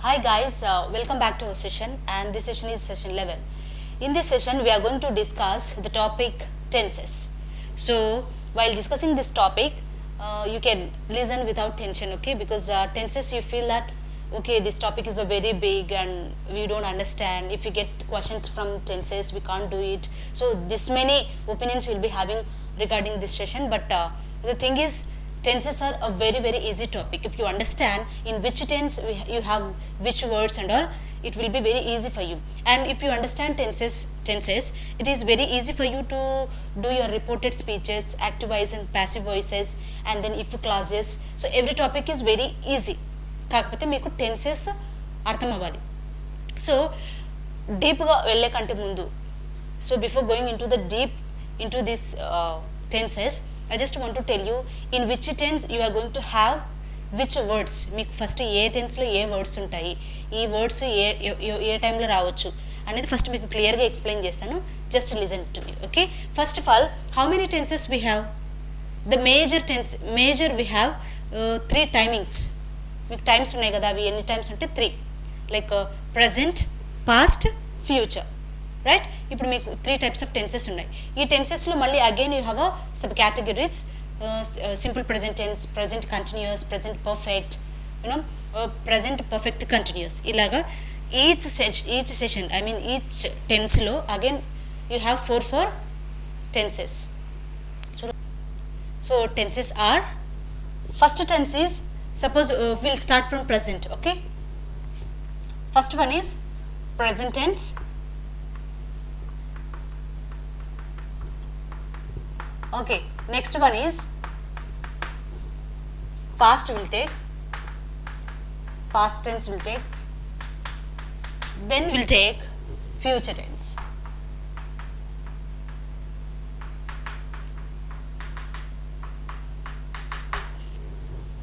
Hi guys, welcome back to our session, and this session is session 11. In this session we are going to discuss the topic tenses. So while discussing this topic, you can listen without tension, okay, because tenses you feel that okay, this topic is a very big and we don't understand. If we get questions from tenses we can't do it. So this many opinions we'll be having regarding this session, but the thing is tenses are a very easy topic. If you understand in which tense you have which words and all, it will be very easy for you. And if you understand tenses, it is very easy for you to do your reported speeches, active voice and passive voices, and then if clauses. So every topic is very easy. కాకపోతే మీకు tenses అర్థం అవ్వాలి. So డీప్గా వెళ్ళే కంటే ముందు, so before going in to the deep in to this tenses, I just want to tell you in which tense you are going to have which words. మీకు first ఏ టెన్స్లో ఏ words ఉంటాయి, ఈ words ఏ టైంలో రావచ్చు అనేది ఫస్ట్ మీకు క్లియర్గా explain చేస్తాను. Just listen to me, okay. First of all, how many tenses we have? The major we have 3 timings. మీకు టైమ్స్ ఉన్నాయి కదా, అవి ఎన్ని టైమ్స్ అంటే 3. Like present, past, future, right? ఇప్పుడు మీకు 3 టైప్స్ ఆఫ్ టెన్సెస్ ఉన్నాయి. ఈ టెన్సెస్లో మళ్ళీ again you have sub categories. Simple present tense, present continuous, present perfect, you know present perfect continuous. ఇలాగా each session I mean each టెన్స్లో again you have 4 tenses. So tenses are, first tense is, suppose we'll start from present, okay. First one is present tense, okay. Next one is past will take, past tense will take, then we'll take future tense.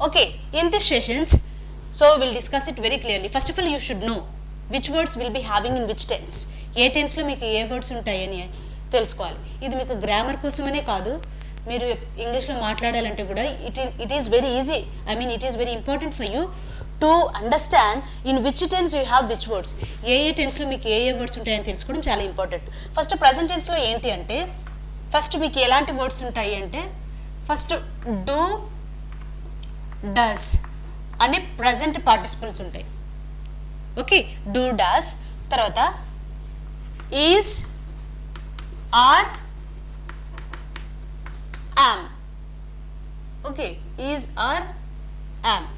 Okay, in these sessions, so we'll discuss it very clearly. First of all, you should know which words will be having in which tense. ఏ టెన్స్లో మీకు ఏ words ఉంటాయని తెలుసుకోవాలి. ఇది మీకు grammar కోసమనే కాదు, మీరు ఇంగ్లీష్లో మాట్లాడాలంటే కూడా it is very easy. I mean it is very important for you to understand in which tense you have which words. ఏ టెన్స్లో మీకు ఏ వర్డ్స్ ఉంటాయని తెలుసుకోవడం చాలా ఇంపార్టెంట్. ఫస్ట్ ప్రజెంట్ టెన్స్లో ఏంటి అంటే, ఫస్ట్ మీకు ఎలాంటి వర్డ్స్ ఉంటాయి అంటే, ఫస్ట్ డూ, డస్ అనే ప్రజెంట్ పార్టిసిపల్స్ ఉంటాయి, ఓకే. డూ, డస్, తర్వాత is, are, am, okay. Is, are, am.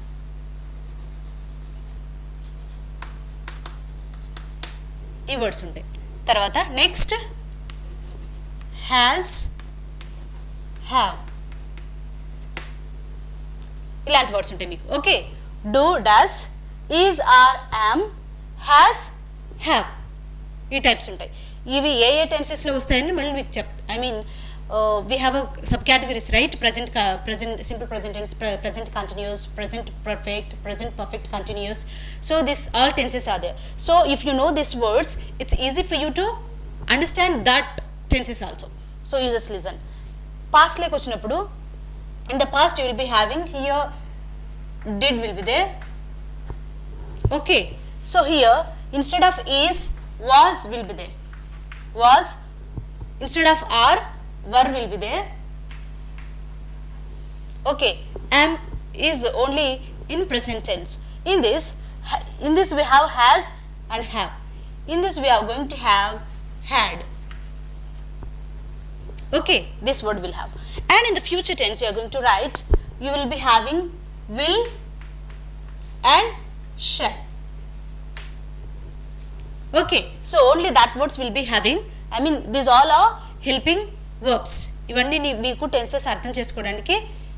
ఈ వర్డ్స్ ఉంటాయి. తర్వాత నెక్స్ట్ హ్యాజ్, హ్యావ్, ఇలాంటి వర్డ్స్ ఉంటాయి మీకు, okay. Do, does, is, are, am, has, have, ఈ టైప్స్ ఉంటాయి. ఇవి ఏ టెన్సెస్లో వస్తాయని మళ్ళీ మీకు I mean we have sub categories, right? Present, simple present tense, present continuous, present perfect, present perfect continuous. So this all tenses are there. So if you know this words, it's easy for you to understand that tenses also. So you just listen. పాస్ట్లోకి వచ్చినప్పుడు, in the past you will be having here did will be there, okay. So here instead of is, was will be there, was. Instead of are, were will be there, okay. Am is only in present tense. In this we have has and have. In this we are going to have had, okay. This word will have. And in the future tense you are going to write, you will be having will and shall, okay. So only that words will be having, I mean these all are helping verbs. ఇవన్నీ మీకు tenses అర్థం చేసుకోవడానికి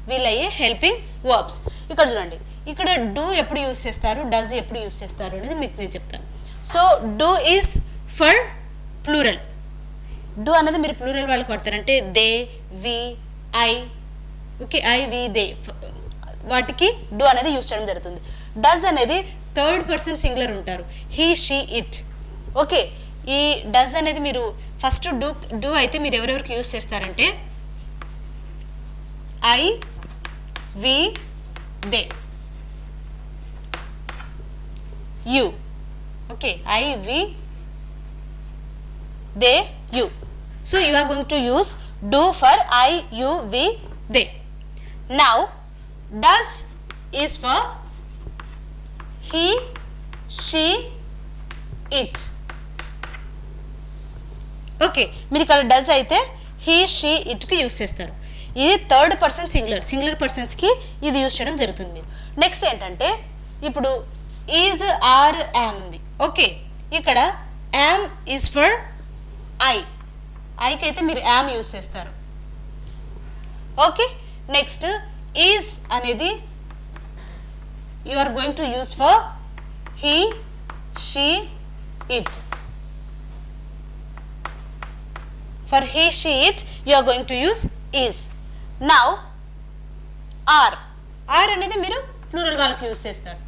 వీలయ్యే helping verbs. ఇక్కడ చూడండి, ఇక్కడ do ఎప్పుడు use చేస్తారు, does ఎప్పుడు యూజ్ చేస్తారు అనేది మీకు నేను చెప్తాను. So do is for plural. Do అనేది మీరు ప్లూరల్ వాళ్ళకి వాడతారంటే they, we, I, okay. I, we, they, వాటికి డూ అనేది యూజ్ చేయడం జరుగుతుంది. డస్ అనేది థర్డ్ పర్సన్ సింగులర్ ఉంటారు, హీ, షీ, ఇట్, ఓకే. ఈ డస్ అనేది మీరు ఫస్ట్ డూ అయితే మీరు ఎవరెవరికి యూజ్ చేస్తారంటే I, we, they. you. Okay, I, we, they, you. So you are going to use do for I, you, we, they. Now does is for he, she, it. Okay, మీరు ఇక్కడ does అయితే he, she, ఇట్కి use చేస్తారు. ఇది third person singular పర్సన్స్కి ఇది use చేయడం జరుగుతుంది మీరు. నెక్స్ట్ ఏంటంటే ఇప్పుడు ఈజ్, ఆర్, యామ్ ఉంది. ఓకే, ఇక్కడ యామ్ ఈజ్ ఫర్ ఐకి అయితే మీరు యామ్ యూస్ చేస్తారు. ఓకే, నెక్స్ట్ ఈజ్ అనేది you are going to use for he, she, it. For he, she, it, you are going to use is. Now are అనేది మీరు plural వాళ్ళకి use చేస్తారు.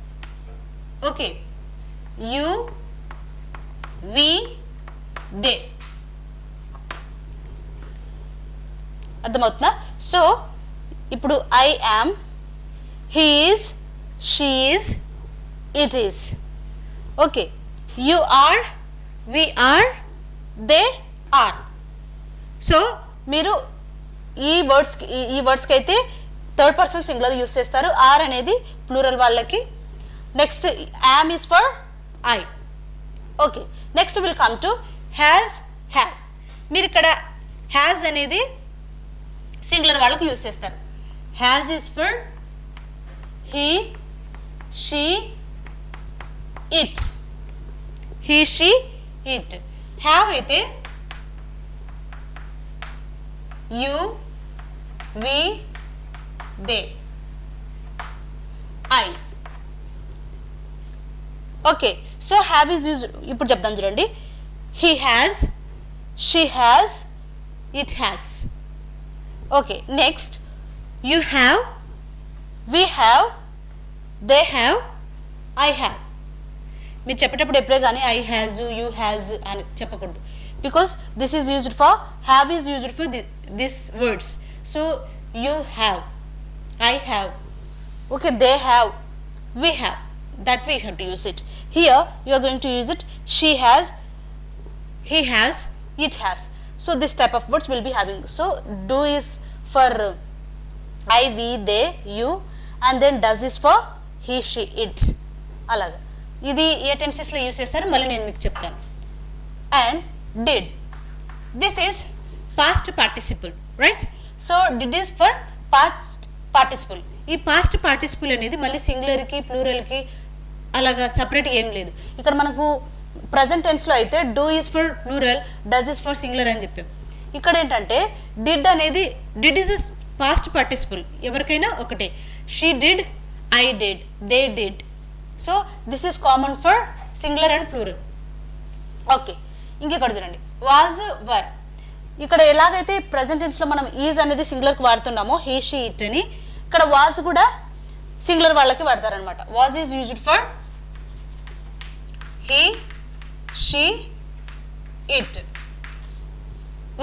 Okay, you, we, they. అర్థమవుతుందా? So ఇప్పుడు I am, he is, she is, it is. Okay, you are, we are, they are. So మీరు ఈ వర్డ్స్కి అయితే third person singular use చేస్తారు. ఆర్ అనేది ప్లూరల్ వాళ్ళకి. Next yam is for I. Okay, next will come to has, have. మీరు ఇక్కడ has అనేది singular వాళ్ళకి యూస్ చేస్తారు. Has is for he, she, it. He, she, it. Have అయితే you, we, they, I. Okay, so have is use. ఇప్పుడు చెప్దాం చూడండి. he has, she has, it has. Okay, next you have, we have, they have, I have. మీరు చెప్పేటప్పుడు ఎప్పుడే కానీ I has, you has అని చెప్పకూడదు. Because this is used for, have is used for this words. So you have, I have, okay, they have, we have. That way you have to use it. Here you are going to use it. She has, he has, it has. So this type of words will be having. So do is for I, we, they, you, and then does is for he, she, it. అలాగా ఇది ఏ టెన్సెస్లో use చేస్తారో మళ్ళీ నేను మీకు చెప్తాను. And did, this is past participle, right? So did is for past participle. ఈ past participle అనేది మళ్ళీ సింగులర్కి ప్లూరల్కి అలాగా సపరేట్ ఏం లేదు. ఇక్కడ మనకు ప్రజెంట్ టెన్స్లో అయితే do is for plural, does is for singular అని చెప్పాం. ఇక్కడ ఏంటంటే డిడ్ అనేది, డిడ్ ఈజ్ పాస్ట్ పార్టిసిపుల్, ఎవరికైనా ఒకటే. She did, I did, they did. So this is common for singular and plural. Okay, ఇంకెక్కడ చూడండి వాజ్, వర్. ఇక్కడ ఎలాగైతే ప్రజెంట్ టెన్స్లో మనం ఈజ్ అనేది సింగులర్కి వాడుతున్నామో హీ, షీ, ఇట్ అని, ఇక్కడ వాజ్ కూడా సింగులర్ వాళ్ళకి వాడతారనమాట. Was is used for he, she, it.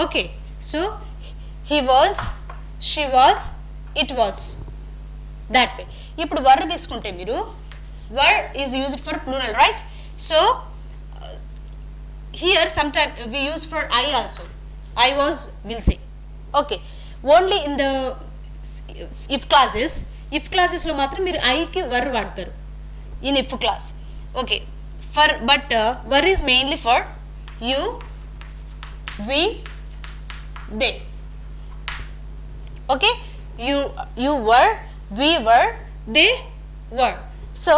Okay, so he was, she was, it was. That way. ఇప్పుడు వర్ తీసుకుంటే మీరు were is used for plural, right? So here sometimes we use for I also. I was, will say. Okay, only in the if clauses లో మాత్రం మీరు I కి were వాడతారు in if clause. Okay, for but were is mainly for you, we, they. Okay, you were, we were, they were. So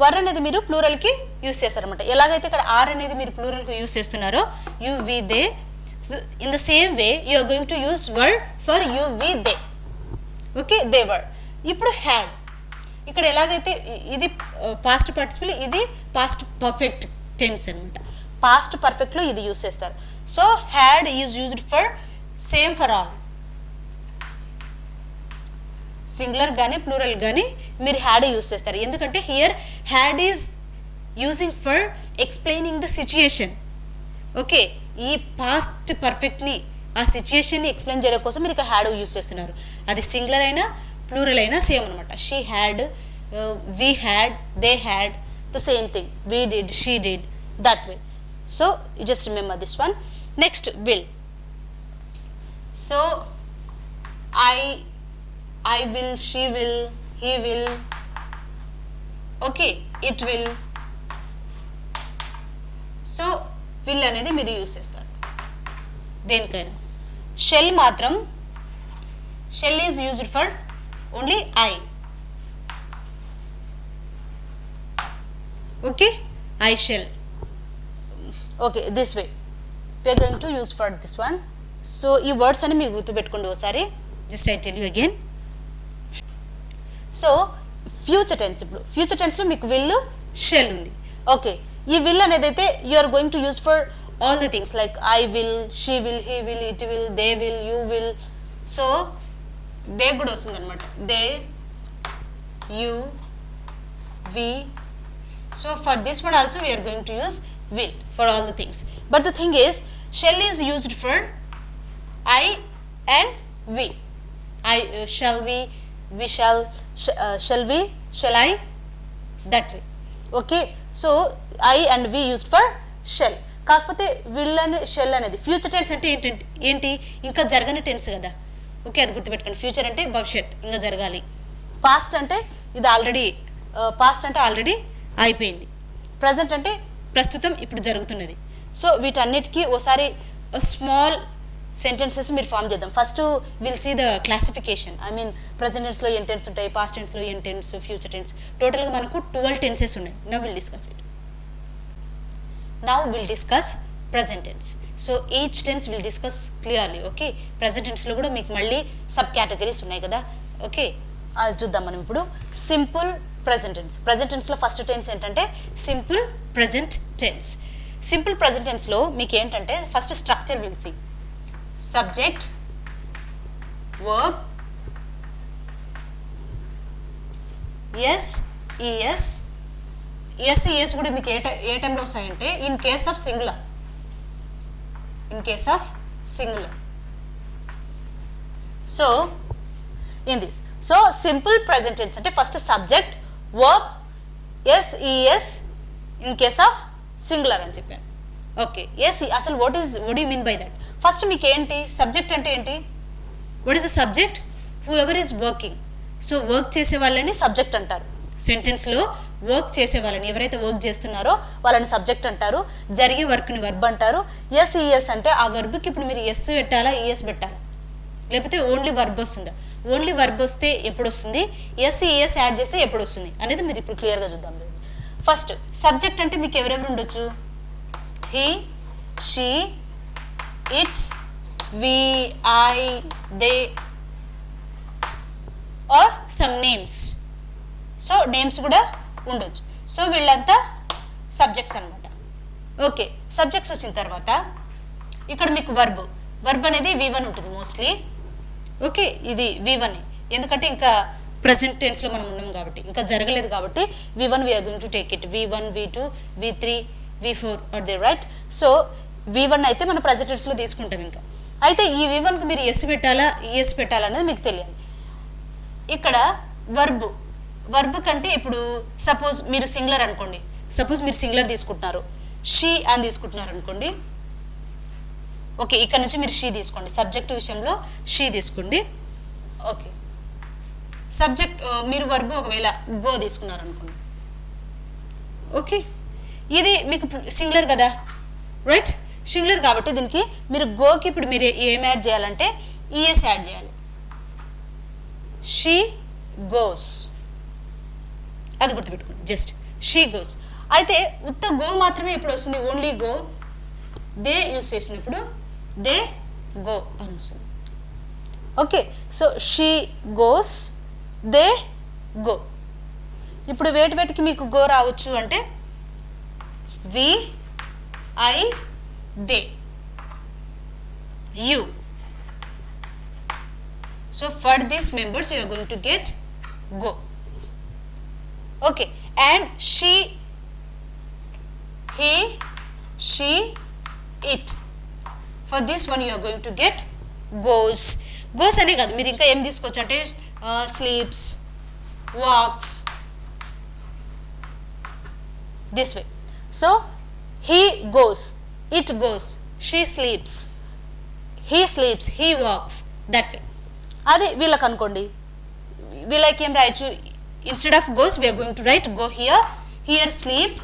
వర్ అనేది మీరు ప్లూరల్కి use చేస్తారనమాట. ఎలాగైతే ఇక్కడ ఆర్ అనేది మీరు ప్లూరల్కి యూస్ చేస్తున్నారో you, we, they, in the same way you are going to use were for you, we, they. Okay, they were. ఇప్పుడు హ్యాడ్, ఇక్కడ ఎలాగైతే ఇది పాస్ట్ పార్టిసిపుల్, ఇది పాస్ట్ పర్ఫెక్ట్ టెన్స్ అనమాట. పాస్ట్ పర్ఫెక్ట్లో ఇది యూస్ చేస్తారు. So had is used for same for all. Singular కానీ ప్లూరల్ కానీ మీరు హ్యాడ్ యూస్ చేస్తారు. ఎందుకంటే here had is using for explaining the situation. Okay, ఈ పాస్ట్ పర్ఫెక్ట్ని, ఆ సిచ్యుయేషన్ని ఎక్స్ప్లెయిన్ చేయడం కోసం మీరు ఇక్కడ హ్యాడ్ యూస్ చేస్తున్నారు. అది సింగులర్ అయినా ప్లూరల్ అయినా సేమ్ అనమాట. She had, we had, they had, the same thing, we did, she did, that way. So you just remember this one. Next, will. So I will, she will, he will, okay, it will. So will అనేది మీరు use చేస్తారు దేనికైనా. Shall మాత్రం, shall is used for only I. Okay, I shall. Okay, this way we are going to use for this one. So ఈ words అని మీరు గుర్తుపెట్టుకోండి ఒకసారి. Just I tell you again. So future tense, ఇప్పుడు future టెన్స్లో మీకు will, shall ఉంది. Okay, ఈ విల్ అనేది అయితే you are going to use for all the things like I will, she will, he will, it will, they will, you will. So they కూడా వస్తుంది అనమాట. They, you, we. So for this one also we're going to use will for all the things. But the thing is, shall is used for I and we. Shall we shall, shall we, shall I, that way. Okay, so I and we used for shall. కాకపోతే will and shall అనేది future tense అంటే ఏంటి, ఇంకా జరగని tense కదా. Okay, అది గుర్తుపెట్టుకోండి. Future అంటే భవిష్యత్, ఇంకా జరగాలి. పాస్ట్ అంటే ఇది ఆల్రెడీ, పాస్ట్ అంటే ఆల్రెడీ అయిపోయింది. ప్రజెంట్ అంటే ప్రస్తుతం, ఇప్పుడు జరుగుతున్నది. సో వీటన్నిటికీ ఓసారి స్మాల్ సెంటెన్సెస్ మీరు ఫామ్ చేద్దాం. First will see the classification. I mean present టెన్స్లో ఎన్ టెన్స్ ఉంటాయి, పాస్ట్ టెన్స్లో ఎన్ టెన్స్, ఫ్యూచర్ టెన్స్. టోటల్గా మనకు 12 టెన్సెస్ ఉన్నాయి. Now will discuss it. Now will discuss present tense. So each tense will discuss clearly. Okay, present టెన్స్లో కూడా మీకు మళ్ళీ సబ్ కేటగిరీస్ ఉన్నాయి కదా. ఓకే, అది చూద్దాం మనం ఇప్పుడు. Simple present tense. ప్రజెంట్ టెన్స్లో ఫస్ట్ టెన్స్ ఏంటంటే simple present tense. Simple present టెన్స్లో మీకు ఏంటంటే first structure will see. Subject, verb, S, ES. S, ES కూడా మీకు ఏ టైంలో వస్తాయంటే in case of singular. In case of singular. So in this, so simple present tense అంటే first subject, verb, S, ES in case of singular అని చెప్పాను. Okay, S, అసలు what you mean by that? First మీకు ఏంటి subject అంటే ఏంటి? What is the subject? Who ever is working. So work చేసే వాళ్ళని సబ్జెక్ట్ అంటారు. సెంటెన్స్లో వర్క్ చేసే వాళ్ళని, ఎవరైతే వర్క్ చేస్తున్నారో వాళ్ళని సబ్జెక్ట్ అంటారు. జరిగే వర్క్ని వర్బ్ అంటారు. ఎస్, ఈఎస్ అంటే ఆ వర్బ్కి ఇప్పుడు మీరు ఎస్ పెట్టాలా, ఈఎస్ పెట్టాలా, లేకపోతే ఓన్లీ వర్బ్ వస్తుందా? ఓన్లీ వర్బ్ వస్తే ఎప్పుడు వస్తుంది, ఎస్, ఈఎస్ యాడ్ చేస్తే ఎప్పుడు వస్తుంది అనేది మీరు ఇప్పుడు క్లియర్గా చూద్దాం. ఫస్ట్ సబ్జెక్ట్ అంటే మీకు ఎవరెవరు ఉండొచ్చు? He, she, it, we, I, they, are some names. So names కూడా ఉండొచ్చు. సో వీళ్ళంతా సబ్జెక్ట్స్ అనమాట. ఓకే, సబ్జెక్ట్స్ వచ్చిన తర్వాత ఇక్కడ మీకు వర్బ్ అనేది V1 ఉంటుంది మోస్ట్లీ. ఓకే, ఇది V1, ఎందుకంటే ఇంకా ప్రజెంట్ టెన్స్లో మనం ఉన్నాం కాబట్టి, ఇంకా జరగలేదు కాబట్టి V1 we're going to take it. V1, V2, V3, V4 are they, right? So V1 అయితే మనం ప్రజెంట్ టెన్స్లో తీసుకుంటాం. ఇంకా అయితే ఈ V1కి మీరు ఎస్ పెట్టాలా, ఈఎస్ పెట్టాలా అనేది మీకు తెలియాలి. ఇక్కడ వర్బ్ కంటే ఇప్పుడు సపోజ్ మీరు సింగులర్ అనుకోండి, సపోజ్ మీరు సింగులర్ తీసుకుంటున్నారు, షీ అని తీసుకుంటున్నారు అనుకోండి. ఓకే, ఇక్కడ నుంచి మీరు షీ తీసుకోండి. సబ్జెక్ట్ విషయంలో షీ తీసుకోండి. ఓకే, సబ్జెక్ట్ మీరు వర్బ్ ఒకవేళ గో తీసుకున్నారు అనుకోండి. ఓకే, ఇది మీకు సింగులర్ కదా, రైట్? సింగులర్ కాబట్టి దీనికి మీరు గోకి ఇప్పుడు మీరు ఏం యాడ్ చేయాలంటే ఈఎస్ యాడ్ చేయాలి. షీ గోస్, అది గుర్తుపెట్టుకోండి. Just she goes. అయితే ఉత్త గో మాత్రమే ఎప్పుడు వస్తుంది? Only go. దే యూస్ చేసినప్పుడు దే గో అని వస్తుంది. Okay, so she goes, they go. ఇప్పుడు వేటికి మీకు గో రావచ్చు అంటే we, I, they, you. So for these members you are going to get go. Okay, and she, he, she, it. For this one you are going to get goes. Goes అనే కాదు, మీరు ఇంకా ఏం తీసుకోవచ్చు అంటే sleeps, walks, this way. So he goes, it goes, she sleeps, he sleeps, he walks, that way. అది వీళ్ళకి అనుకోండి, వీళ్ళకి ఏం రాయొచ్చు, instead of goes we are going to write go here, here sleep,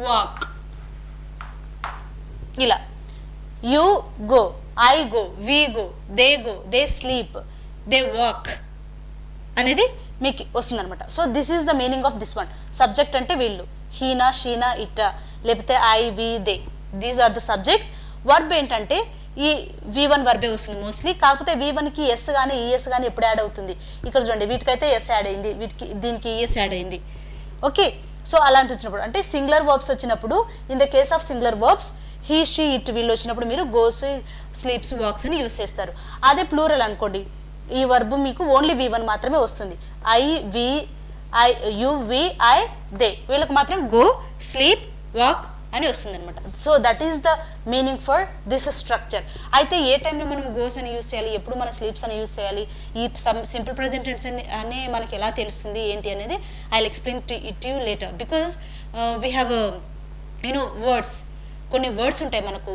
walk, ఇలా. you go, I go, we go, they sleep, they walk అనేది మీకు వస్తుంది అనమాట. So this is the meaning of this one. Subject అంటే వీళ్ళు, హీనా, షీనా, ఇట్ట, లేకపోతే I, we, they, these are the subjects. Verb ఏంటంటే ఈ V1 వర్బే వస్తుంది మోస్ట్లీ. కాకపోతే V1కి ఎస్ కానీ ఈఎస్ కానీ ఎప్పుడు యాడ్ అవుతుంది, ఇక్కడ చూడండి, వీటికైతే ఎస్ యాడ్ అయింది, దీనికి ఈఎస్ యాడ్ అయింది. ఓకే, సో అలాంటి వచ్చినప్పుడు అంటే సింగులర్ వర్బ్స్ వచ్చినప్పుడు, in the case of singular verbs he, she, it వీళ్ళు వచ్చినప్పుడు మీరు గోస్, స్లీప్స్, వాక్స్ అని యూస్ చేస్తారు. అదే ప్లూరల్ అనుకోండి, ఈ వర్బ్ మీకు ఓన్లీ V1 మాత్రమే వస్తుంది. I, we, you, we, I, they, వీళ్ళకి మాత్రం గో, స్లీప్, వాక్ అని వస్తుంది అనమాట. So that is the meaning for this structure. అయితే ఏ టైంలో మనం గోస్ అని యూస్ చేయాలి, ఎప్పుడు మన స్లీప్స్ అని యూస్ చేయాలి, ఈ సింపుల్ ప్రజెంట్ టెన్స్ అనే మనకి ఎలా తెలుస్తుంది ఏంటి అనేది I will explain it you later. Because we have words, కొన్ని వర్డ్స్ ఉంటాయి మనకు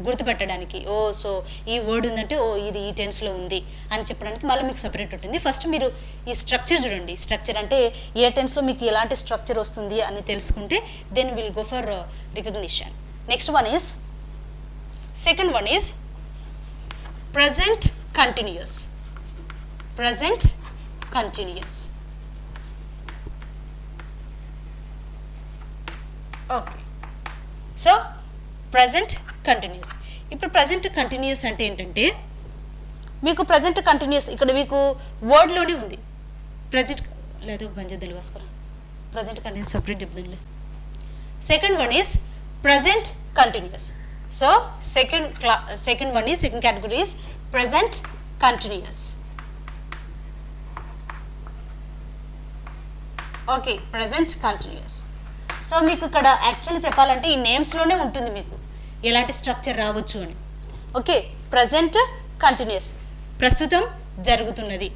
గుర్తుపెట్టడానికి. సో ఈ వర్డ్ ఉందంటే ఇది ఈ టెన్స్లో ఉంది అని చెప్పడానికి మళ్ళీ మీకు సపరేట్ ఉంటుంది. ఫస్ట్ మీరు ఈ స్ట్రక్చర్ చూడండి. స్ట్రక్చర్ అంటే ఏ టెన్స్లో మీకు ఎలాంటి స్ట్రక్చర్ వస్తుంది అని తెలుసుకుంటే then will go for recognition. Next one is, second one is present continuous. Present continuous. Okay, so present continuous. ఇప్పుడు ప్రజెంట్ కంటిన్యూస్ అంటే ఏంటంటే మీకు ప్రజెంట్ కంటిన్యూస్ ఇక్కడ మీకు వర్డ్లోనే ఉంది. ప్రజెంట్ లేదు బంజదలు వాసుకోరా, ప్రజెంట్ కంటిన్యూస్ సపరేట్ చెప్దాంలే. Second one is present continuous. So second one is, second category is present continuous. Okay, present continuous. So మీకు ఇక్కడ యాక్చువల్లీ చెప్పాలంటే ఈ నేమ్స్లోనే ఉంటుంది మీకు ఎలాంటి స్ట్రక్చర్ రావచ్చు అని. ఓకే, ప్రజెంట్ కంటిన్యూస్, ప్రస్తుతం జరుగుతున్నది.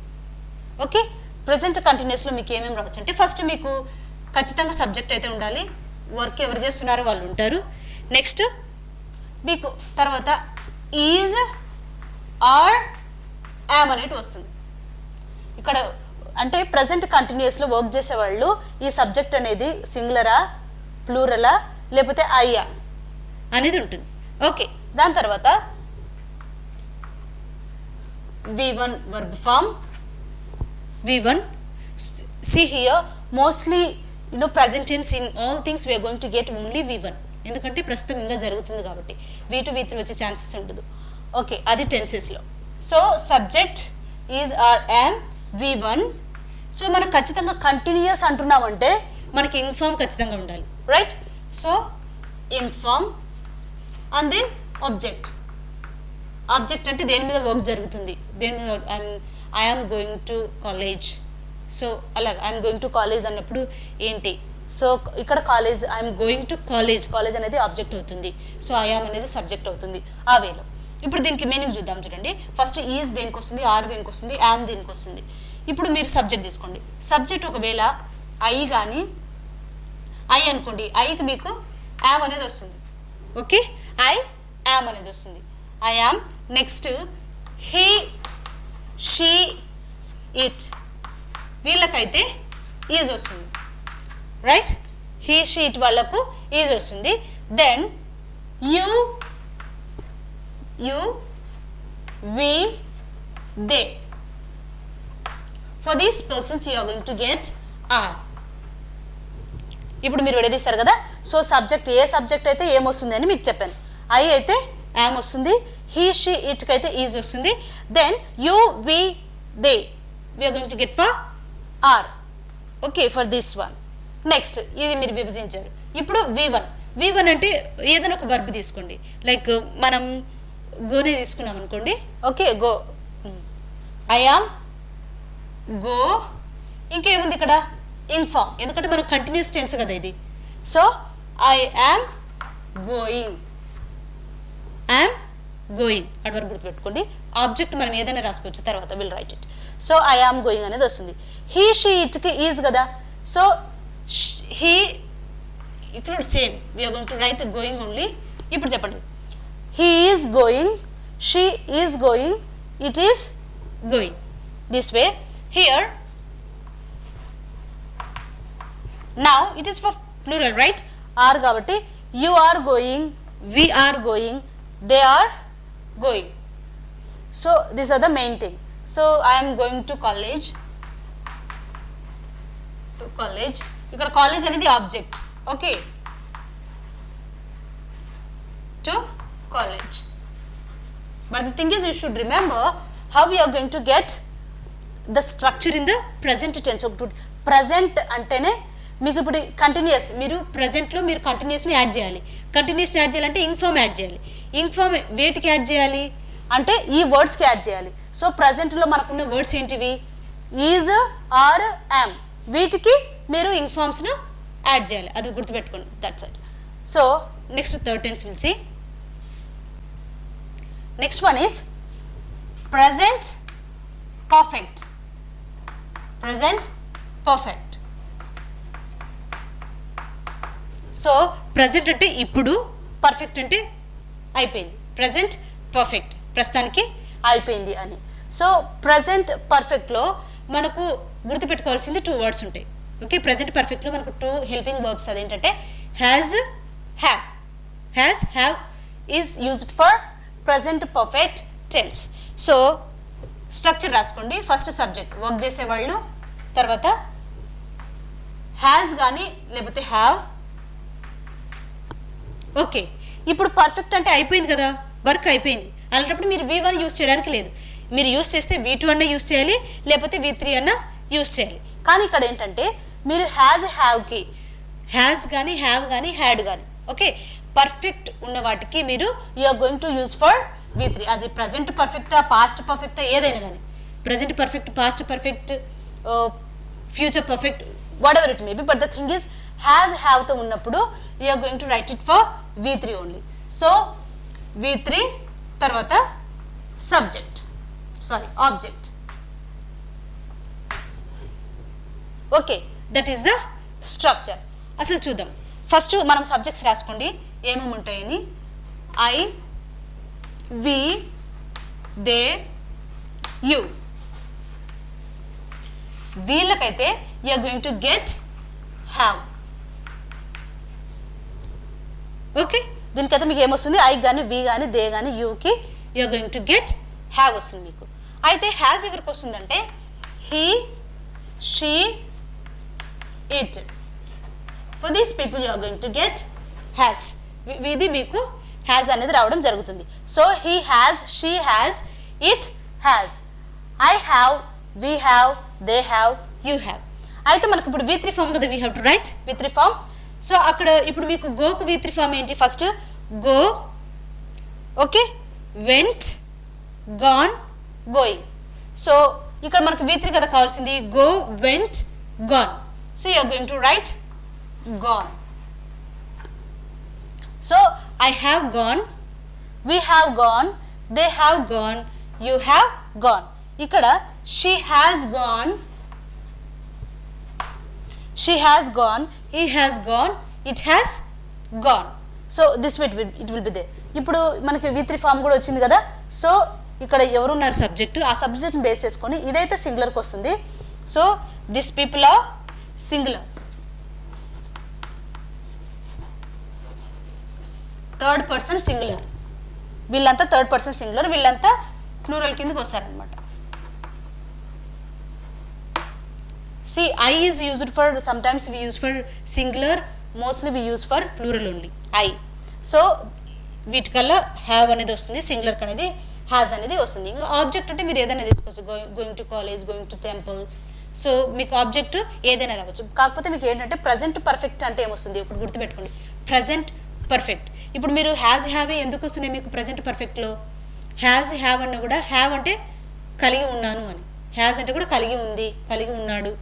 ఓకే, ప్రజెంట్ కంటిన్యూస్లో మీకు ఏమేమి రావచ్చు అంటే ఫస్ట్ మీకు ఖచ్చితంగా సబ్జెక్ట్ అయితే ఉండాలి, వర్క్ ఎవరు చేస్తున్నారో వాళ్ళు ఉంటారు. నెక్స్ట్ మీకు తర్వాత ఈజ్, ఆర్, యామ్ అనేటి వస్తుంది. ఇక్కడ అంటే ప్రజెంట్ కంటిన్యూస్లో వర్క్ చేసేవాళ్ళు ఈ సబ్జెక్ట్ అనేది సింగులరా, ప్లూరలా, లేకపోతే అయ్యా అనేది ఉంటుంది. ఓకే, దాని తర్వాత V1 verb form. V1, see here, mostly present tense in all things we are going to get only V1. ఎందుకంటే ప్రస్తుతం ఇంకా జరుగుతుంది కాబట్టి V2 V3 వచ్చే ఛాన్సెస్ ఉండదు. ఓకే, అది టెన్సెస్లో. So subject is are am V1. So మనకు ఖచ్చితంగా కంటిన్యూస్ అంటున్నామంటే మనకి ఇన్ఫామ్ ఖచ్చితంగా ఉండాలి, right? So ing form and then object. Object అంటే దేని మీద వర్క్ జరుగుతుంది, దేని మీద I'm going to college. So అలా ఐఎమ్ గోయింగ్ టు కాలేజ్ అన్నప్పుడు ఏంటి, సో ఇక్కడ college, I'm going to college, college అనేది ఆబ్జెక్ట్ అవుతుంది. సో ఐఎమ్ అనేది సబ్జెక్ట్ అవుతుంది ఆ వేలో. ఇప్పుడు దీనికి మీనింగ్ చూద్దాం చూడండి. ఫస్ట్ ఈజ్ దేనికి వస్తుంది, ఆర్ దేనికి వస్తుంది, యామ్ దేనికి వస్తుంది. ఇప్పుడు మీరు సబ్జెక్ట్ తీసుకోండి. సబ్జెక్ట్ ఒకవేళ ఐ కానీ ఐ అనుకోండి, ఐకి మీకు యామ్ అనేది వస్తుంది. ఓకే, ఐ యామ్ అనేది వస్తుంది, I am. Next he, she, it, వీళ్ళకైతే ఈజ్ వస్తుంది, రైట్? హీ, షీ, ఇట్ వాళ్ళకు ఈజ్ వస్తుంది. Then you, we, they. For these persons you are going to get are. ఇప్పుడు మీరు విడదీశారు కదా. సో సబ్జెక్ట్ ఏ సబ్జెక్ట్ అయితే ఏమొస్తుంది అని మీకు చెప్పాను. ఐ అయితే యామ్ వస్తుంది, హీ, షీ, ఇట్కి అయితే ఈజ్ వస్తుంది. Then you, we, they we're going to get for are. Okay, for this one. Next ఇది మీరు విభజించారు. ఇప్పుడు V1 అంటే ఏదైనా ఒక వర్బ్ తీసుకోండి. లైక్ మనం గోనే తీసుకున్నాం అనుకోండి. Okay, go, I am, go. ఇంకేముంది ఇక్కడ, ఇన్ఫామ్, ఎందుకంటే మనకు కంటిన్యూస్ టెన్స్ కదా ఇది. So I am going, I'm going అటు వరకు గుర్తుపెట్టుకోండి. ఆబ్జెక్ట్ మనం ఏదైనా రాసుకోవచ్చు, తర్వాత will write it. So I am going అనేది వస్తుంది. హీ, షీ, ఇట్కి ఈజ్ కదా. సో హీ ఇక్కడ same we're going to write going only. ఇప్పుడు చెప్పండి, he is going, she is going, it is going. This way. Here now it is for plural, right? are కాబట్టి you are going, we are going, they are going. So these are the main thing. So I am going to college. To college. ఇక్కడ college అనేది object. Okay, to college. But the thing is, you should remember how we are going to get the structure in the present tense. Present అంటేనే మీకు ఇప్పుడు continuous, మీరు ప్రజెంట్లో మీరు కంటిన్యూస్ని add చేయాలి. కంటిన్యూస్ని add చేయాలంటే ఇంక్ form add చేయాలి. ఇంక్ ఫామ్ వేటికి యాడ్ చేయాలి అంటే ఈ వర్డ్స్కి యాడ్ చేయాలి. సో ప్రజెంట్లో మనకున్న వర్డ్స్ ఏంటివి? Is, are, am. వీటికి మీరు ఇంక్ ఫామ్స్ను యాడ్ చేయాలి. అది గుర్తుపెట్టుకోండి. That's it. So next third tense will see. Next one is present perfect. Present perfect. So present అంటే ఇప్పుడు, పర్ఫెక్ట్ అంటే అయిపోయింది. ప్రజెంట్ పర్ఫెక్ట్ ప్రస్తుతానికి అయిపోయింది అని. సో ప్రజెంట్ పర్ఫెక్ట్లో మనకు గుర్తుపెట్టుకోవాల్సింది 2 వర్డ్స్ ఉంటాయి. ఓకే, ప్రజెంట్ పర్ఫెక్ట్లో మనకు 2 హెల్పింగ్ వర్బ్స్. అదేంటంటే has, have. Has, have is used for present perfect tense. So structure రాసుకోండి. ఫస్ట్ సబ్జెక్ట్, వర్క్ చేసేవాళ్ళు. తర్వాత హ్యాజ్ కానీ లేకపోతే హ్యావ్. ఓకే, ఇప్పుడు పర్ఫెక్ట్ అంటే అయిపోయింది కదా, వర్క్ అయిపోయింది. అలాంటప్పుడు మీరు V1 యూస్ చేయడానికి లేదు. మీరు యూస్ చేస్తే V2 అన్న యూస్ చేయాలి, లేకపోతే V3 అన్న యూస్ చేయాలి. కానీ ఇక్కడ ఏంటంటే మీరు హ్యాజ్, హ్యావ్కి హ్యాజ్ కానీ, హ్యావ్ కానీ, హ్యాడ్ కానీ, ఓకే, పర్ఫెక్ట్ ఉన్న వాటికి మీరు you are going to use for V3. అది ప్రజెంట్ పర్ఫెక్టా, పాస్ట్ పర్ఫెక్టా, ఏదైనా కానీ, present perfect, past perfect, future perfect, whatever it may be. But the thing is has, హ్యావ్తో ఉన్నప్పుడు we are going to write it for V3 only. So V3 తర్వాత subject, sorry object. Okay, that is the structure. అసలు చూద్దాం. First మనం subjects రాసుకోండి ఏమేమి ఉంటాయని. I, we, they, you. వీళ్ళకైతే you are going to get have. Okay, దీనికైతే మీకు ఏమొస్తుంది? ఐ కానీ, వి కానీ, దే కానీ, యూకి you are going to get have వస్తుంది మీకు. అయితే హ్యాజ్ ఎవరికి వస్తుందంటే he, she, it. For these people you are going to get has. ఇది మీకు హ్యాజ్ అనేది రావడం జరుగుతుంది. So he has, she has, it has. I have, we have, they have, you have. అయితే మనకు ఇప్పుడు V3 ఫామ్ కదా, we have to write V3 form. So అక్కడ ఇప్పుడు మీకు గోకు V3 ఫామ్ ఏంటి? First go, okay, went, gone, going. So ఇక్కడ మనకు V3 కదా కావాల్సింది, go, went, gone. So you are going to write gone. So I have gone, we have gone, they have gone, you have gone. ఇక్కడ she has gone, she has gone, he has gone, it has gone. So this way it will be there. ఇప్పుడు మనకి V3 form కూడా వచ్చింది కదా. So ఇక్కడ ఎవరున్నారు subject, ఆ సబ్జెక్ట్ని బేస్ చేసుకొని ఇదైతే సింగులర్కి వస్తుంది. So this people are singular. Third person singular. వీళ్ళంతా థర్డ్ పర్సన్ సింగులర్, వీళ్ళంతా ప్లూరల్ కిందకి వస్తారనమాట. See, I is used for, sometimes we use for singular, mostly we use for plural only, I. So వీటికల్లా have అనేది వస్తుంది, singular అనేది has అనేది వస్తుంది. ఇంకా ఆబ్జెక్ట్ అంటే మీరు ఏదైనా తీసుకోవచ్చు, going to college, going to temple. So మీకు ఆబ్జెక్ట్ ఏదైనా రావచ్చు. కాకపోతే మీకు ఏంటంటే ప్రజెంట్ పర్ఫెక్ట్ అంటే ఏమొస్తుంది ఇప్పుడు గుర్తుపెట్టుకోండి, ప్రజెంట్ పర్ఫెక్ట్. ఇప్పుడు మీరు హ్యాజ్, హ్యావ్ ఎందుకు వస్తున్నాయి మీకు ప్రజెంట్ పర్ఫెక్ట్లో? హ్యాజ్, హ్యావ్ అన్న కూడా హ్యావ్ అంటే కలిగి ఉన్నాను అని, హ్యాజ్ అంటే కూడా కలిగి ఉంది, కలిగి ఉన్నాడు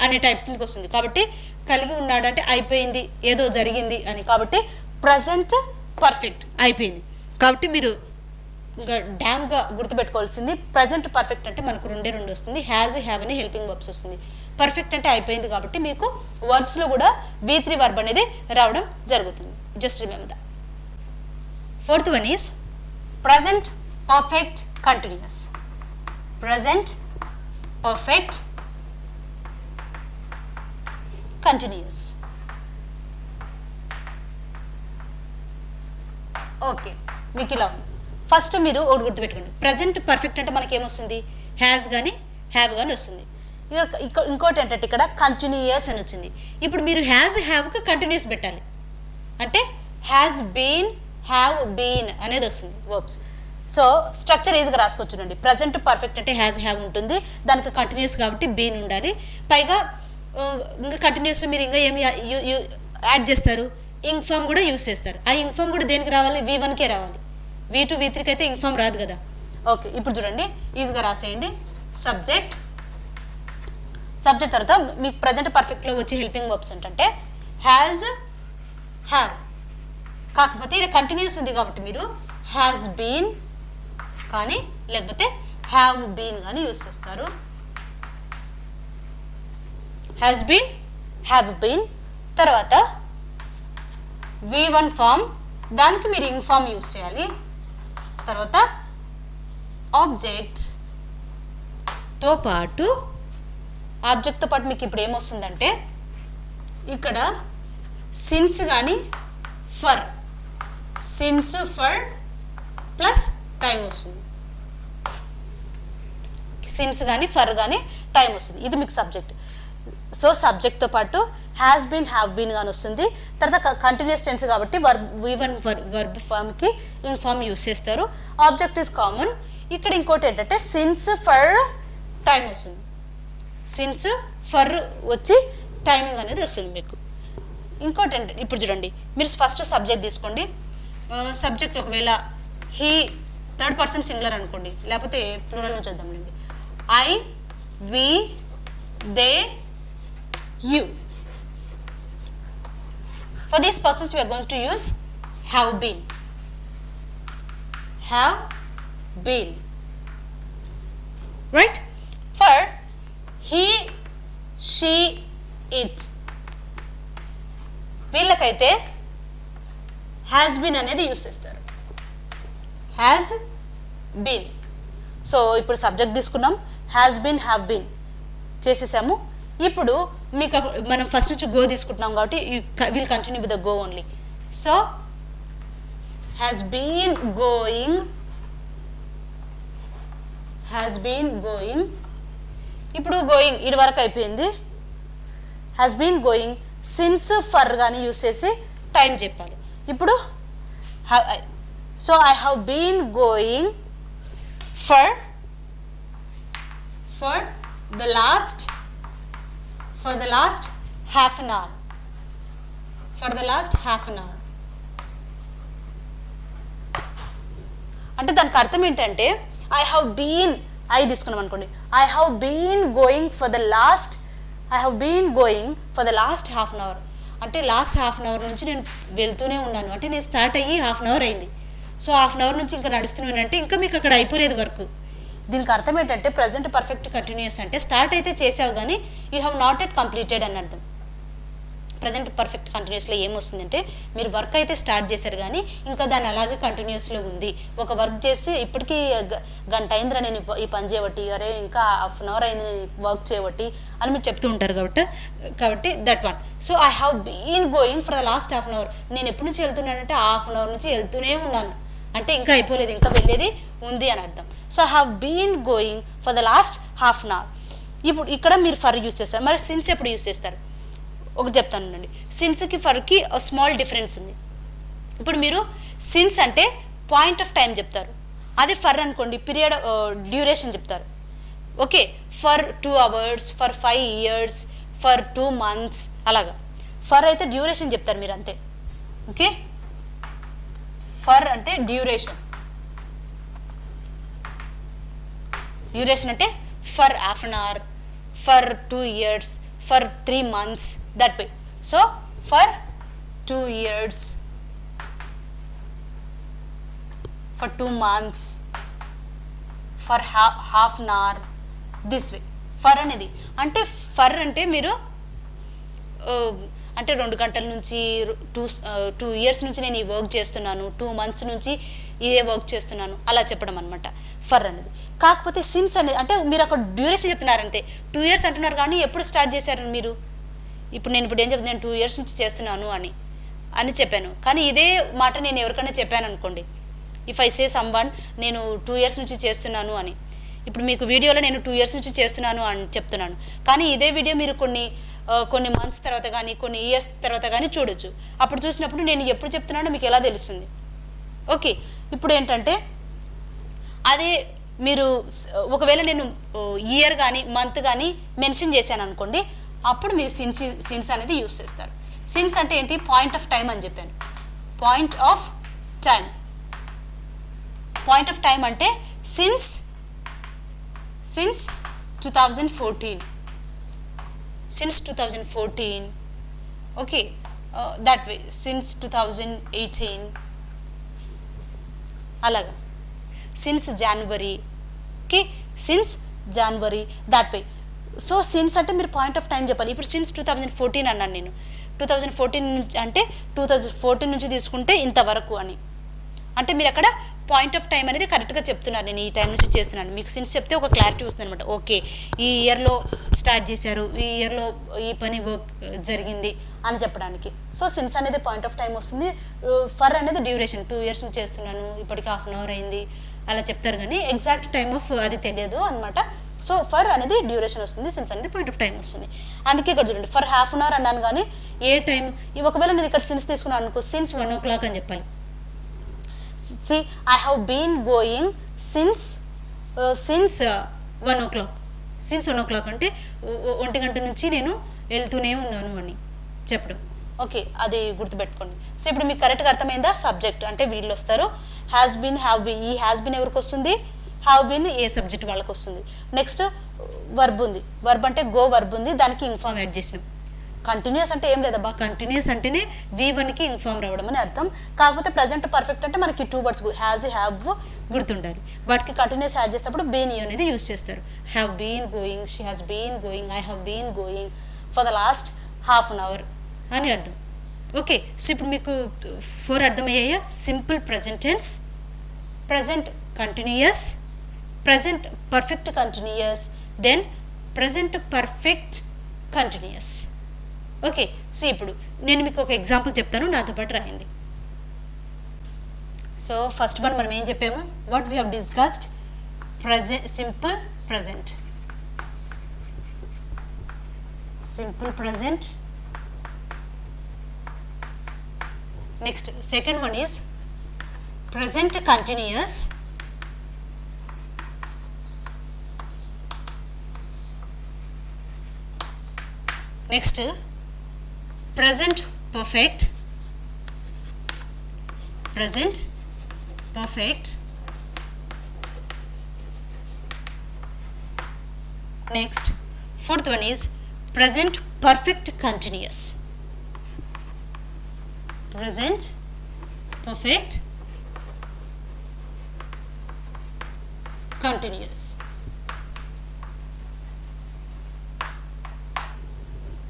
అనే టైప్ కిందకి వస్తుంది. కాబట్టి కలిగి ఉన్నాడు అంటే అయిపోయింది, ఏదో జరిగింది అని. కాబట్టి ప్రజెంట్ పర్ఫెక్ట్ అయిపోయింది. కాబట్టి మీరు ఇంకా డ్యామ్గా గుర్తుపెట్టుకోవాల్సింది ప్రజెంట్ పర్ఫెక్ట్ అంటే మనకు రెండే వస్తుంది, హ్యాజ్, హ్యావ్ అని హెల్పింగ్ వర్బ్స్ వస్తుంది. పర్ఫెక్ట్ అంటే అయిపోయింది కాబట్టి మీకు వర్బ్స్లో కూడా V3 వర్బ్ అనేది రావడం జరుగుతుంది. Just remember that. Fourth one is present perfect continuous. Present perfect continuous. Okay, మీకు ఇలా ఉంది. ఫస్ట్ మీరు ఒకటి గుర్తుపెట్టుకోండి, ప్రజెంట్ పర్ఫెక్ట్ అంటే మనకి ఏమొస్తుంది, హ్యాస్ కానీ హ్యావ్ కానీ వస్తుంది. ఇంకోటి ఏంటంటే ఇక్కడ కంటిన్యూయస్ అని వచ్చింది. ఇప్పుడు మీరు హ్యాజ్ హ్యావ్కి కంటిన్యూస్ పెట్టాలి. అంటే హ్యాస్ బీన్ హ్యావ్ బీన్ అనేది వస్తుంది వర్బ్స్. సో స్ట్రక్చర్ ఈజీగా రాసుకోవచ్చునండి. ప్రజెంట్ పర్ఫెక్ట్ అంటే హ్యాజ్ హ్యావ్ ఉంటుంది, దానికి కంటిన్యూస్ కాబట్టి బీన్ ఉండాలి. పైగా ఇంకా కంటిన్యూస్లో మీరు ఇంకా ఏమి యాడ్ చేస్తారు, ఇంక్ ఫామ్ కూడా యూస్ చేస్తారు. ఆ ఇంక్ ఫామ్ కూడా దేనికి రావాలి, V1కే రావాలి. V2 V3కి అయితే ఇంక్ ఫామ్ రాదు కదా. ఓకే, ఇప్పుడు చూడండి ఈజీగా రాసేయండి. సబ్జెక్ట్ తర్వాత మీకు ప్రజెంట్ పర్ఫెక్ట్లో వచ్చే హెల్పింగ్ వర్బ్స్ ఏంటంటే హ్యాజ్ హ్యావ్. కాకపోతే ఇక్కడ కంటిన్యూస్ ఉంది కాబట్టి మీరు హ్యాస్ బీన్ కానీ లేకపోతే హ్యావ్ బీన్ కానీ యూస్ చేస్తారు. Has been have been. తర్వాత V1 ఫామ్, దానికి మీరు ఇంక్ ఫామ్ యూస్ చేయాలి. తర్వాత ఆబ్జెక్ట్తో పాటు మీకు ఇప్పుడు ఏమొస్తుందంటే ఇక్కడ సిన్స్ కానీ for, since for plus time వస్తుంది. సిన్స్ కానీ ఫర్ కానీ టైం వస్తుంది. ఇది మీకు సబ్జెక్ట్. సో సబ్జెక్ట్తో పాటు హ్యాస్ బీన్ హ్యావ్ బీన్ కానీ వస్తుంది. తర్వాత కంటిన్యూస్ టెన్స్ కాబట్టి V1 వర్బ్ ఫామ్కి ఇంక్ ఫామ్ యూస్ చేస్తారు. Object is common. ఇక్కడ ఇంకోటి ఏంటంటే సిన్స్ ఫర్ టైం వస్తుంది. సిన్స్ ఫర్ వచ్చి టైమింగ్ అనేది వస్తుంది మీకు. ఇంకోటి ఏంటంటే ఇప్పుడు చూడండి, మీరు ఫస్ట్ సబ్జెక్ట్ తీసుకోండి. సబ్జెక్ట్ ఒకవేళ హీ థర్డ్ పర్సన్ సింగులర్ అనుకోండి, లేకపోతే ప్లూరల్ నుంచి వద్దామండి. I, we, they, you. For these persons we are going to use have been. Have been. Right? For he, she, it. వీళ్ళకైతే has been అనేది యూస్ చేస్తారు. has been. సో ఇప్పుడు subject తీసుకున్నాం, has been, have been చేసేసాము. ఇప్పుడు మీకు మనం first నుంచి గో తీసుకుంటున్నాం కాబట్టి will continue with the go only. So has been going, has been going. ఇప్పుడు గోయింగ్ ఇది వరకు అయిపోయింది. Has been going since for కానీ యూస్ చేసి టైం చెప్పాలి. ఇప్పుడు so I have been going for the last half an hour. For the last half an hour. అంటే దానికి అర్థం ఏంటంటే ఐ హ్యావ్ బీన్, ఐ తీసుకున్నాం అనుకోండి, I have been going for the last half an hour. అంటే last half an hour నుంచి నేను వెళ్తూనే ఉన్నాను. అంటే నేను స్టార్ట్ అయ్యి హాఫ్ అన్ అవర్ అయింది. సో హాఫ్ అన్ అవర్ నుంచి ఇంకా నడుస్తున్నాను అంటే ఇంకా మీకు అక్కడ అయిపోలేదు వర్క్. దీనికి అర్థం ఏంటంటే ప్రజెంట్ పర్ఫెక్ట్ కంటిన్యూస్ అంటే స్టార్ట్ అయితే చేసావు కానీ you have not at completed అని అర్థం. ప్రజెంట్ పర్ఫెక్ట్ కంటిన్యూస్లో ఏమొస్తుందంటే మీరు వర్క్ అయితే స్టార్ట్ చేశారు కానీ ఇంకా దాన్ని అలాగే కంటిన్యూస్లో ఉంది. ఒక వర్క్ చేసి ఇప్పటికీ గంట అయిందిరా నేను ఈ పని చేయబట్టి, అరే ఇంకా హాఫ్ అన్ అవర్ అయింది నేను వర్క్ చేయబట్టి అని మీరు చెప్తూ ఉంటారు కాబట్టి that one. So I have been going for the last half an hour. నేను ఎప్పటి నుంచి వెళ్తున్నానంటే హాఫ్ అన్ అవర్ నుంచి వెళ్తూనే ఉన్నాను అంటే ఇంకా అయిపోలేదు, ఇంకా వెళ్ళేది ఉంది అని అర్థం. So I have been going for the last half an hour. ఇప్పుడు ఇక్కడ మీరు ఫర్ యూస్ చేస్తారు. మరి సిన్స్ ఎప్పుడు యూస్ చేస్తారు ఒకటి చెప్తానండి. సిన్స్కి ఫర్కి స్మాల్ డిఫరెన్స్ ఉంది. ఇప్పుడు మీరు సిన్స్ అంటే పాయింట్ ఆఫ్ టైం చెప్తారు, అదే ఫర్ అనుకోండి పీరియడ్ డ్యూరేషన్ చెప్తారు. Okay, for 2 hours, for 5 years, for 2 months అలాగా. ఫర్ అయితే డ్యూరేషన్ చెప్తారు మీరు అంతే. ఓకే, ఫర్ అంటే డ్యూరేషన్ అంటే for half an hour, for 2 years, for 3 months, that way. So for 2 years, for 2 months, for half an hour, this way. For అనేది అంటే for అంటే మీరు అంటే 2 గంటల నుంచి 2 ఇయర్స్ నుంచి నేను ఈ వర్క్ చేస్తున్నాను, 2 months నుంచి ఇదే వర్క్ చేస్తున్నాను అలా చెప్పడం అనమాట ఫర్ అనేది. కాకపోతే సిన్స్ అనేది అంటే మీరు అక్కడ డ్యూరేషన్ చెప్తున్నారంతే. 2 years అంటున్నారు కానీ ఎప్పుడు స్టార్ట్ చేశారు మీరు? ఇప్పుడు నేను ఏం చెప్తాను, నేను 2 years నుంచి చేస్తున్నాను అని చెప్పాను. కానీ ఇదే మాట నేను ఎవరికైనా చెప్పాను అనుకోండి, ఇఫ్ ఐ సే సమ్వన్ నేను 2 years నుంచి చేస్తున్నాను అని, ఇప్పుడు మీకు వీడియోలో నేను 2 years నుంచి చేస్తున్నాను అని చెప్తున్నాను, కానీ ఇదే వీడియో మీరు కొన్ని మంత్స్ తర్వాత కానీ కొన్ని ఇయర్స్ తర్వాత కానీ చూడొచ్చు. అప్పుడు చూసినప్పుడు నేను ఎప్పుడు చెప్తున్నానో మీకు ఎలా తెలుస్తుంది? ఓకే, ఇప్పుడు ఏంటంటే అదే మీరు ఒకవేళ నేను ఇయర్ కానీ మంత్ కానీ మెన్షన్ చేశాను అనుకోండి, అప్పుడు మీరు సిన్స్ అనేది యూస్ చేస్తారు. సిన్స్ అంటే ఏంటి? పాయింట్ ఆఫ్ టైం అని చెప్పాను. Point of time. Point of time అంటే since 2014. Since 2014, okay, that way. Since 2018, అలాగా. Since January, okay, since January, that way. So since అంటే మీరు పాయింట్ ఆఫ్ టైం చెప్పాలి. ఇప్పుడు సిన్స్ 2014 అన్నాను నేను. 2014 అంటే 2014 నుంచి తీసుకుంటే ఇంతవరకు అని అంటే మీరు అక్కడ పాయింట్ ఆఫ్ టైం అనేది కరెక్ట్గా చెప్తున్నారు. నేను ఈ టైం నుంచి చేస్తున్నాను. మీకు సిన్స్ చెప్తే ఒక క్లారిటీ వస్తుంది అనమాట. ఓకే, ఈ ఇయర్లో స్టార్ట్ చేశారు, ఈ ఇయర్లో ఈ పని వర్క్ జరిగింది అని చెప్పడానికి. సో సిన్స్ అనేది పాయింట్ ఆఫ్ టైం వస్తుంది. ఫర్ అనేది డ్యూరేషన్, 2 years నుంచి చేస్తున్నాను, ఇప్పటికి 1/2 hour అయింది అలా చెప్తారు, కానీ ఎగ్జాక్ట్ టైమ్ ఆఫ్ అది తెలియదు అనమాట. సో ఫర్ అనేది డ్యూరేషన్ వస్తుంది, సిన్స్ అనేది పాయింట్ ఆఫ్ టైం వస్తుంది. అందుకే ఇక్కడ చూడండి, ఫర్ 1/2 hour అన్నాను, కానీ ఏ టైం ఒకవేళ నేను ఇక్కడ సిన్స్ తీసుకున్నాను అనుకో, సిన్స్ 1 o'clock అని చెప్పాలి. See, I have been going since 1 o'clock. Since 1 o'clock అంటే 1 గంట నుంచి నేను వెళ్తూనే ఉన్నాను అని చెప్పడం. ఓకే, అది గుర్తుపెట్టుకోండి. సో ఇప్పుడు మీకు కరెక్ట్గా అర్థమైందా? సబ్జెక్ట్ అంటే వీళ్ళు వస్తారు, హ్యాస్ బీన్, హ్యావ్ బీన్. ఈ హ్యాస్ బీన్ ఎవరికి వస్తుంది? హ్యావ్ బీన్ ఏ సబ్జెక్ట్ వాళ్ళకి వస్తుంది. నెక్స్ట్ వర్బ్ ఉంది. వర్బ్ అంటే గో వర్బ్ ఉంది, దానికి ఇన్ఫార్మ్ యాడ్ చేసినాం. కంటిన్యూస్ అంటే ఏం లేదబ్బా, కంటిన్యూస్ అంటేనే V1కి ఇన్ఫార్మ్ రావడం అని అర్థం. కాకపోతే ప్రజెంట్ పర్ఫెక్ట్ అంటే మనకి 2 words హ్యాజ్, హ్యావ్ గుర్తుండాలి. వాటికి కంటిన్యూస్ యాడ్ చేసేటప్పుడు బీన్ అనేది యూజ్ చేస్తారు. Have been going, she has been going, I have been going for the last 1/2 hour అని అర్థం. ఓకే, సో ఇప్పుడు మీకు 4 అర్థమయ్యాయా? Simple present tense, present continuous, present perfect continuous, then present perfect continuous. Okay, so ఇప్పుడు నేను మీకు ఒక example చెప్తాను, నాతో పాటు రాయండి. సో ఫస్ట్ వన్ మనం ఏం చెప్పాము? What we have discussed simple present. Simple present. Next second one is present continuous. Next present perfect. Present perfect. Next, fourth one is present perfect continuous. Present perfect continuous.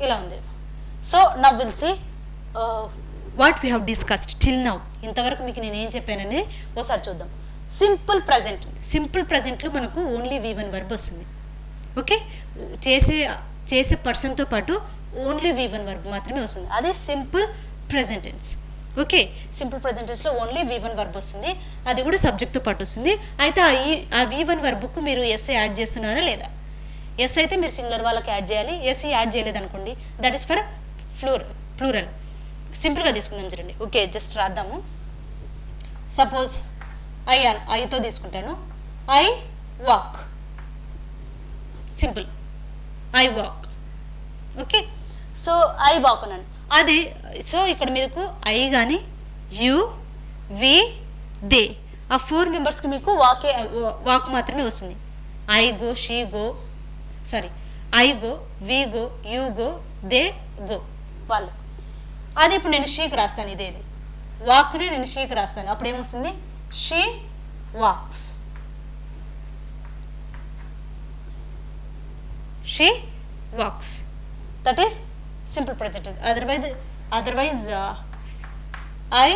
ఇలా ఉంది. So now will see what we have discussed till now. ఇంతవరకు మీకు నేను ఏం చెప్పానని ఒకసారి చూద్దాం. Simple present. Simple ప్రజెంట్లో మనకు ఓన్లీ V1 వర్బ్ వస్తుంది. ఓకే, చేసే పర్సన్తో పాటు ఓన్లీ V1 వర్బ్ మాత్రమే వస్తుంది. అదే simple present tense. Okay, simple present టెన్స్లో ఓన్లీ V1 వర్బ్ వస్తుంది, అది కూడా సబ్జెక్ట్తో పాటు వస్తుంది. అయితే ఆ V1 వర్బ్కు మీరు ఎస్ఏ యాడ్ చేస్తున్నారా లేదా? ఎస్ అయితే మీరు సింగులర్ వాళ్ళకి యాడ్ చేయాలి. ఎస్ఏ యాడ్ చేయలేదు అనుకోండి, దట్ ఈస్ ఫర్ ప్లూరల్. సింపుల్గా తీసుకుందాం చూడండి. ఓకే, జస్ట్ రాద్దాము. సపోజ్ ఐతో తీసుకుంటాను. I walk. Simple, I walk. Okay, so I walk అన్నాను. అదే సో ఇక్కడ మీకు ఐ కానీ యు, వి, దే ఆ 4 మెంబర్స్కి మీకు వాక్ మాత్రమే వస్తుంది. I go, she go, sorry I go, we go, you go, they go వాళ్ళు. అది ఇప్పుడు నేను షీకి రాస్తాను. ఇదేది వాక్ని నేను షీకి రాస్తాను. అప్పుడు ఏమొస్తుంది? She wax. she walks. That is simple present tense. Otherwise I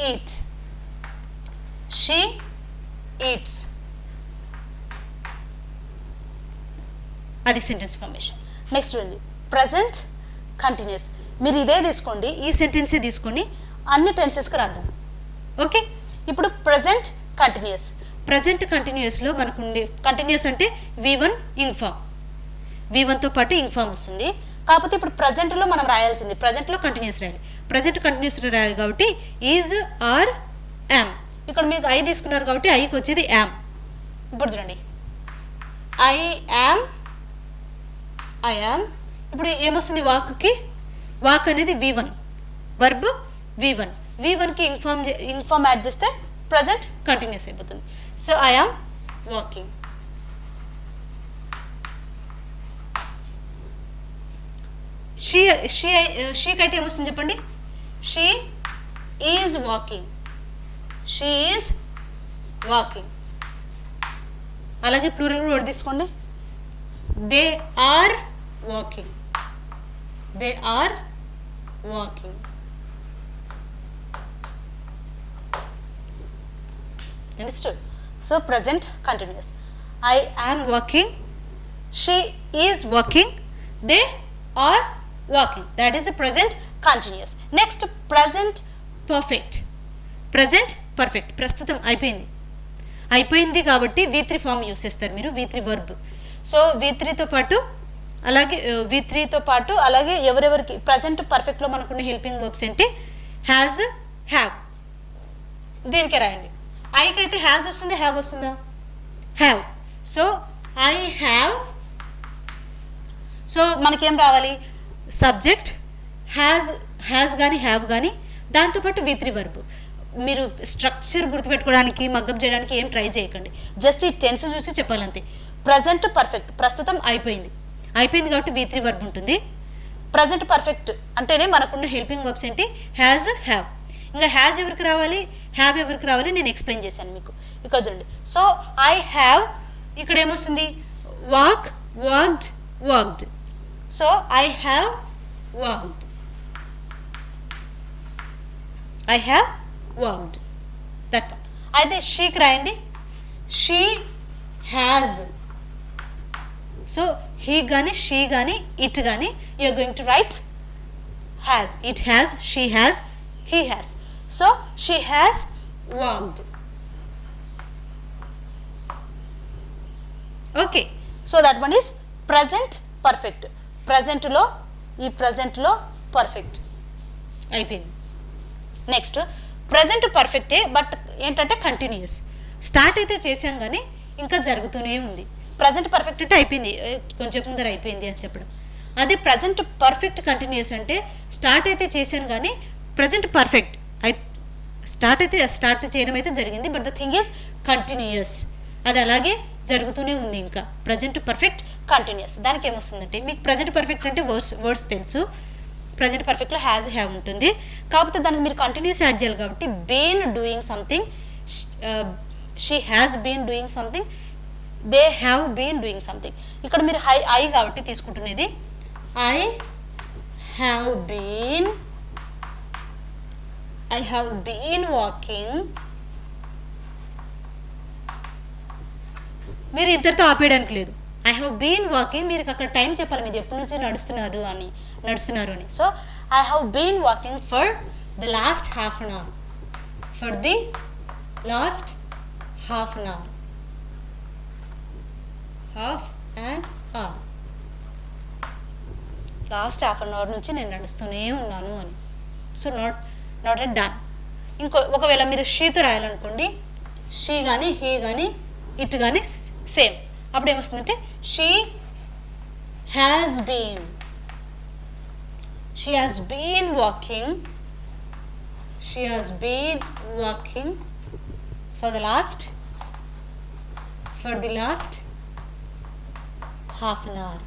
eat, she eats. అది సెంటెన్స్ ఫార్మేషన్. నెక్స్ట్ చూడండి ప్రజెంట్ కంటిన్యూస్. మీరు ఇదే తీసుకోండి, ఈ సెంటెన్సే తీసుకొని అన్ని టెన్సెస్కి రాద్దాం. ఓకే, ఇప్పుడు ప్రజెంట్ కంటిన్యూస్. ప్రజెంట్ కంటిన్యూస్లో మనకు ఉండే కంటిన్యూస్ అంటే V1 ఇంగ్ ఫామ్, V1తో పాటు ఇంగ్ ఫామ్ వస్తుంది. కాకపోతే ఇప్పుడు ప్రజెంట్లో మనం రాయాల్సింది, ప్రజెంట్లో కంటిన్యూస్ రాయాలి. ప్రజెంట్ కంటిన్యూస్ రాయాలి కాబట్టి ఈజ్ ఆర్ యామ్. ఇక్కడ మీకు ఐ తీసుకున్నారు కాబట్టి ఐకి వచ్చేది యామ్. ఇప్పుడు చూడండి ఐ యామ్. ఇప్పుడు ఏమొస్తుంది వాక్కి? వాక్ అనేది V1, వర్బ్ V1కి ఇంగ్ ఫామ్ యాడ్ చేస్తే ప్రజెంట్ కంటిన్యూస్ అయిపోతుంది. So I am walking. షీకి అయితే ఏమొస్తుంది చెప్పండి? She is walking. అలాగే ప్లూరల్ వర్డ్ తీసుకోండి, they are walking. Understood? So present continuous. I am walking, she is walking, they are walking. That is the present continuous. Next, present perfect. ప్రస్తుతం అయిపోయింది కాబట్టి V3 form use చేస్తారు మీరు, V3 verb. So V3తో పాటు అలాగే ఎవరెవరికి present పర్ఫెక్ట్లో మనకున్న helping verbs ఏంటి? Has, have. దీనికే రాయండి. ఐకి అయితే హ్యాజ్ వస్తుంది, హ్యావ్ వస్తుందా? Have. So I have. So మనకేం రావాలి? సబ్జెక్ట్ హ్యాజ్ కానీ హ్యావ్ కానీ, దాంతోపాటు V3 వర్బ్. మీరు స్ట్రక్చర్ గుర్తుపెట్టుకోవడానికి, మగ్గప్ చేయడానికి ఏం ట్రై చేయకండి, జస్ట్ ఈ టెన్స్ చూసి చెప్పాలంతే. ప్రజెంట్ పర్ఫెక్ట్, ప్రస్తుతం అయిపోయింది కాబట్టి V3 వర్బ్ ఉంటుంది. ప్రజెంట్ పర్ఫెక్ట్ అంటేనే మనకున్న హెల్పింగ్ వర్బ్స్ ఏంటి? Has, have. ఇంకా హ్యాజ్ ఎవరికి రావాలి, హ్యావ్ ఎవరికి రావాలి నేను ఎక్స్ప్లెయిన్ చేశాను మీకు. ఇక్కడ చూడండి. సో ఐ హ్యావ్, ఇక్కడ ఏమొస్తుంది? Walked. So I have walked. That one. అయితే షీకి రాయండి. She has. సో హీ కానీ, షీ కానీ, ఇట్ కానీ you're going to write has. It has, she has, he has. So she has walked. Okay, so that one is present perfect. Present lo perfect అయిపోయింది. Next present పర్ఫెక్టే, but ఏంటంటే continuous. Start అయితే చేసాం కానీ ఇంకా జరుగుతూనే ఉంది. Present perfect అంటే అయిపోయింది, కొంచెం ముందర అయిపోయింది అని చెప్పడం. అదే ప్రజెంట్ పర్ఫెక్ట్ కంటిన్యూస్ అంటే స్టార్ట్ అయితే చేశాను కానీ ప్రజెంట్ పర్ఫెక్ట్ స్టార్ట్ చేయడం అయితే జరిగింది, but the thing is continuous. అది అలాగే జరుగుతూనే ఉంది ఇంకా. Present perfect continuous. దానికి ఏమొస్తుందంటే, మీకు ప్రజెంట్ పర్ఫెక్ట్ అంటే వర్డ్స్ తెలుసు. ప్రజెంట్ పర్ఫెక్ట్లో హ్యాజ్, హ్యావ్ ఉంటుంది. కాకపోతే దానికి మీరు కంటిన్యూస్ యాడ్ చేయాలి కాబట్టి been doing something, she has been doing something, they have been doing something. ఇక్కడ మీరు ఐ కాబట్టి తీసుకుంటున్నది ఐ హ్యావ్ బీన్ వాకింగ్. మీరు ఇంతటితో ఆపేయడానికి లేదు. ఐ హ్యావ్ బీన్ వాకింగ్, మీరు అక్కడ టైం చెప్పాలి, మీరు ఎప్పటి నుంచి నడుస్తున్నారు అని. So I have been walking for the last half an hour. Last half an hour నుంచి నేను నడుస్తూనే ఉన్నాను అని. So not at done. ఒకవేళ మీరు షీతో రాయాలనుకోండి, షీ కానీ, హీ కానీ, ఇట్ కానీ సేమ్. అప్పుడు ఏమొస్తుందంటే she has been walking for the last half an hour.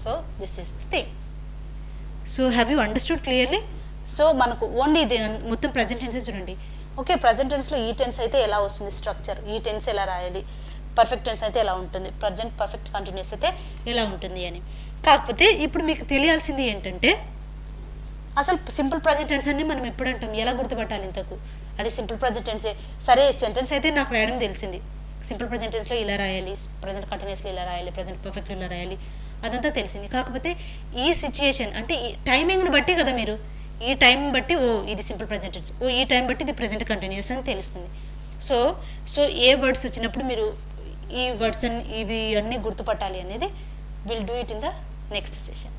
So this is the thing. So have you understood clearly? So మనకు ఓన్లీ ఇది మొత్తం ప్రజెంట్ టెన్సెస్ చూడండి. ఓకే, ప్రజెంట్ టెన్స్లో ఈ టెన్స్ అయితే ఎలా వస్తుంది స్ట్రక్చర్, ఈ టెన్స్ ఎలా రాయాలి, పర్ఫెక్ట్ టెన్స్ అయితే ఎలా ఉంటుంది, ప్రజెంట్ పర్ఫెక్ట్ కంటిన్యూస్ అయితే ఎలా ఉంటుంది అని. కాకపోతే ఇప్పుడు మీకు తెలియాల్సింది ఏంటంటే అసలు సింపుల్ ప్రజెంట్ టెన్స్ అన్ని మనం ఎప్పుడు అంటాం, ఎలా గుర్తుపట్టాలి ఇంతకు, అది సింపుల్ ప్రజెంట్ టెన్సే. సరే సెంటెన్స్ అయితే నాకు రాయడం తెలిసింది, సింపుల్ ప్రజెంట్ టెన్స్లో ఇలా రాయాలి, ప్రజెంట్ కంటిన్యూస్లో ఇలా రాయాలి, ప్రజెంట్ పర్ఫెక్ట్లో ఇలా రాయాలి, అదంతా తెలిసింది. కాకపోతే ఈ సిచ్యుయేషన్ అంటే ఈ టైమింగ్ని బట్టి కదా మీరు, ఈ టైం బట్టి ఓ ఇది సింపుల్ ప్రజెంట్ టెన్స్, ఓ ఈ టైం బట్టి ఇది ప్రజెంట్ కంటిన్యూస్ అని తెలుస్తుంది. సో ఏ వర్డ్స్ వచ్చినప్పుడు మీరు ఈ వర్డ్స్ ఇవి అన్నీ గుర్తుపట్టాలి అనేది will do it in the next session.